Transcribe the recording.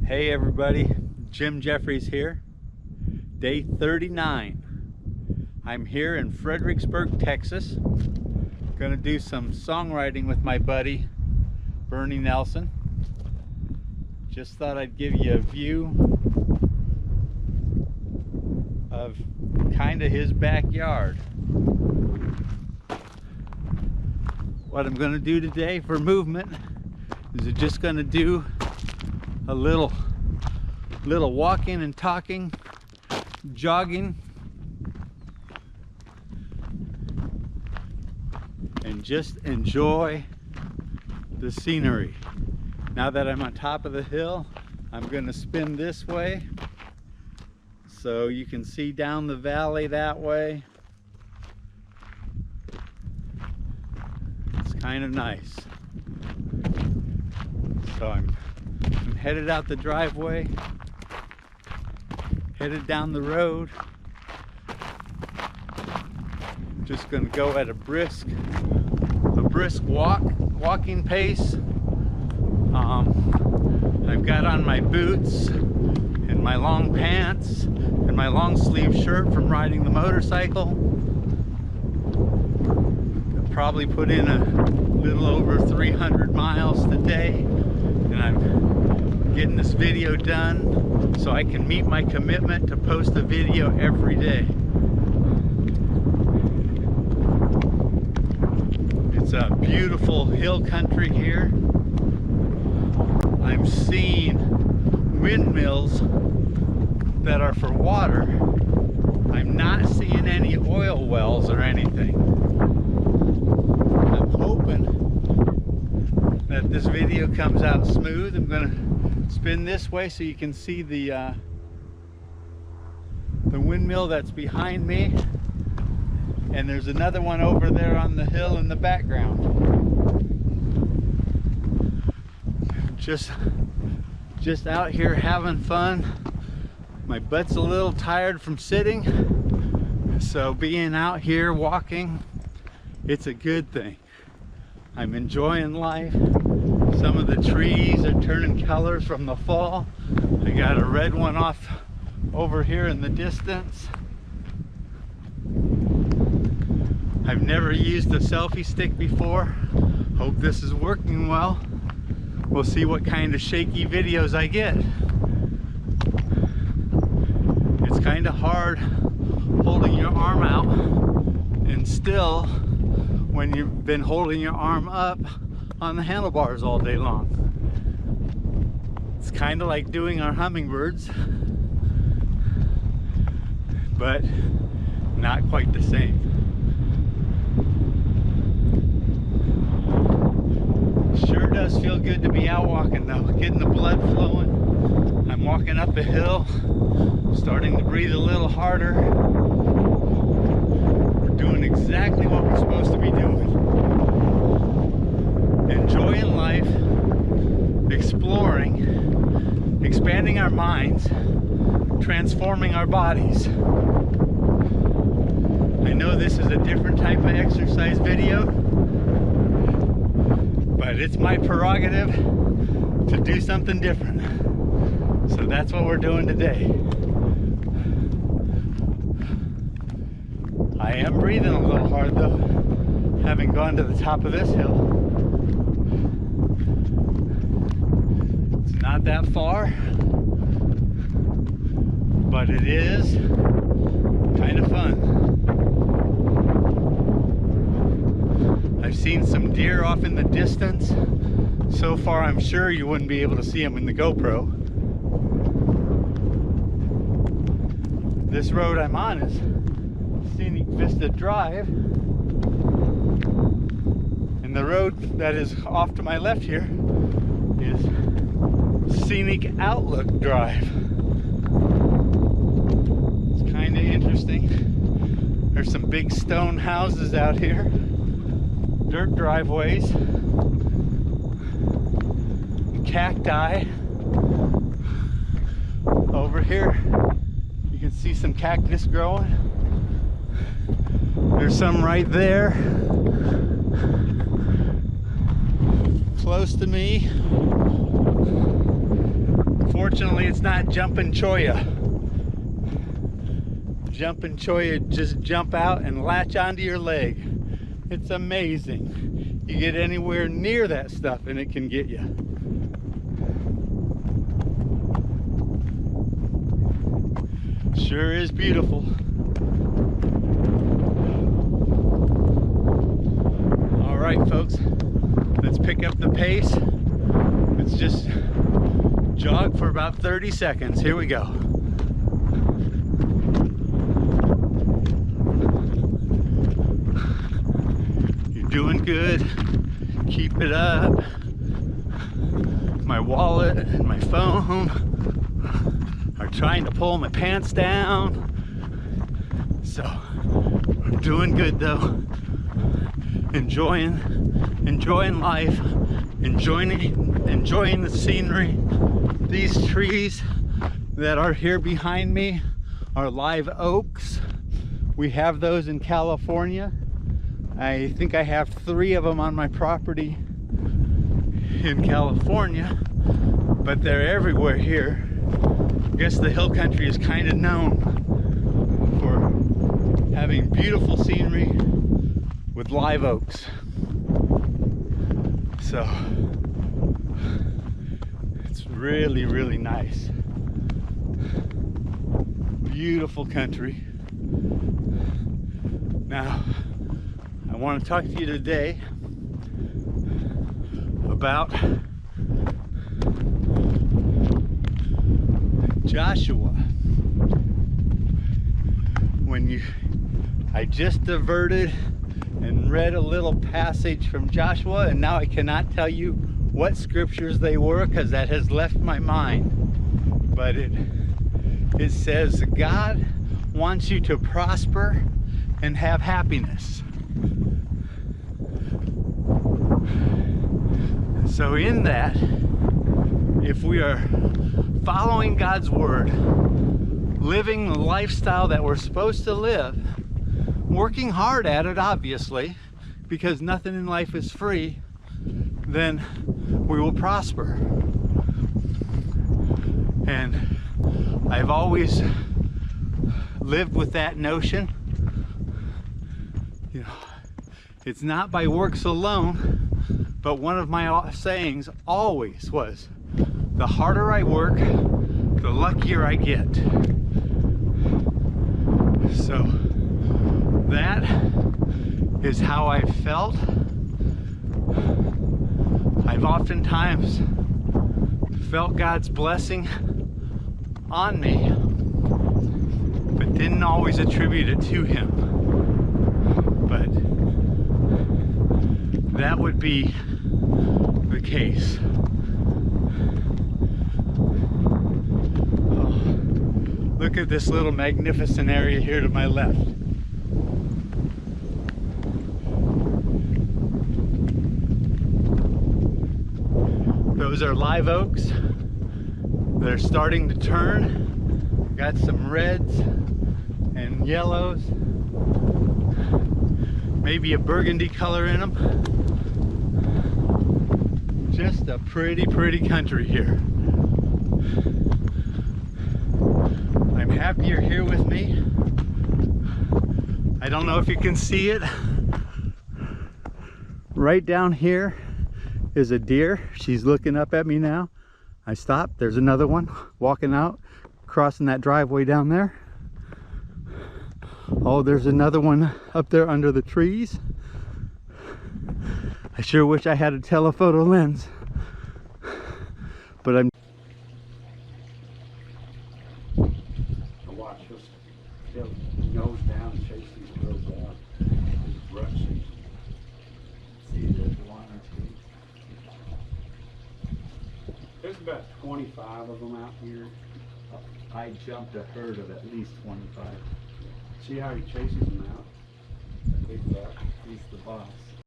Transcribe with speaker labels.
Speaker 1: Hey everybody, Jim Jeffries here. Day 39. I'm here in Fredericksburg, Texas. Gonna do some songwriting with my buddy, Bernie Nelson. Just thought I'd give you a view of kind of his backyard. What I'm gonna do today for movement is just gonna do a little walking and talking, jogging, and just enjoy the scenery. Now that I'm on top of the hill, I'm going to spin this way so you can see down the valley that way. It's kind of nice. So I'm headed out the driveway, headed down the road. Just gonna go at a brisk walking pace. I've got on my boots and my long pants and my long sleeve shirt from riding the motorcycle. I'll probably put in a little over 300 miles today, and I'm getting this video done so I can meet my commitment to post a video every day. It's a beautiful hill country here. I'm seeing windmills that are for water. I'm not seeing any oil wells or anything. I'm hoping that this video comes out smooth. I'm gonna spin this way so you can see the windmill that's behind me, and there's another one over there on the hill in the background. Just out here having fun. My butt's a little tired from sitting, so being out here walking, it's a good thing. I'm enjoying life. Some of the trees are turning colors from the fall. I got a red one off over here in the distance. I've never used a selfie stick before. Hope this is working well. We'll see what kind of shaky videos I get. It's kind of hard holding your arm out and still when you've been holding your arm up on the handlebars all day long. It's kind of like doing our hummingbirds, but not quite the same. Sure does feel good to be out walking though, getting the blood flowing. I'm walking up a hill, starting to breathe a little harder. We're doing exactly what we're supposed to be doing. Enjoying life, exploring, expanding our minds, transforming our bodies. I know this is a different type of exercise video, but it's my prerogative to do something different. So that's what we're doing today. I am breathing a little hard though, having gone to the top of this hill. It's not that far, but it is kind of fun. I've seen some deer off in the distance. So far I'm sure you wouldn't be able to see them in the GoPro. This road I'm on is Scenic Vista Drive, and the road that is off to my left here is Scenic Outlook Drive. It's kind of interesting. There's some big stone houses out here, dirt driveways, cacti. Over here you can see some cactus growing. There's some right there close to me. Hopefully it's not jumping choya. Jumping choya, just jump out and latch onto your leg. It's amazing. You get anywhere near that stuff and it can get you. Sure is beautiful. All right, folks, let's pick up the pace. Let's just jog for about 30 seconds. Here we go. You're doing good. Keep it up. My wallet and my phone are trying to pull my pants down. So I'm doing good though. Enjoying life, enjoying the scenery. These trees that are here behind me are live oaks. We have those in California. I think I have 3 of them on my property in California, but they're everywhere here. I guess the hill country is kind of known for having beautiful scenery with live oaks. So it's really, really nice. Beautiful country. Now, I want to talk to you today about Joshua. I just diverted and read a little passage from Joshua, and now I cannot tell you what scriptures they were because that has left my mind. But it says God wants you to prosper and have happiness. So in that, if we are following God's word, living the lifestyle that we're supposed to live, working hard at it obviously, because nothing in life is free, then we will prosper. And I've always lived with that notion. You know, it's not by works alone, but one of my sayings always was, the harder I work, the luckier I get. So that is how I felt. I've oftentimes felt God's blessing on me, but didn't always attribute it to Him. But that would be the case. Oh, look at this little magnificent area here to my left. Those are live oaks. They're starting to turn. Got some reds and yellows. Maybe a burgundy color in them. Just a pretty, pretty country here. I'm happy you're here with me. I don't know if you can see it. Right down here is a deer. She's looking up at me now. I stopped. There's another one walking out, crossing that driveway down there. Oh, there's another one up there under the trees. I sure wish I had a telephoto lens, but I'm... Watch us. She'll nose down and chase these girls out. Just rushing. See, there's one or two. There's about 25 of them out here. I jumped a herd of at least 25. See how he chases them out? That big buck, he's the boss.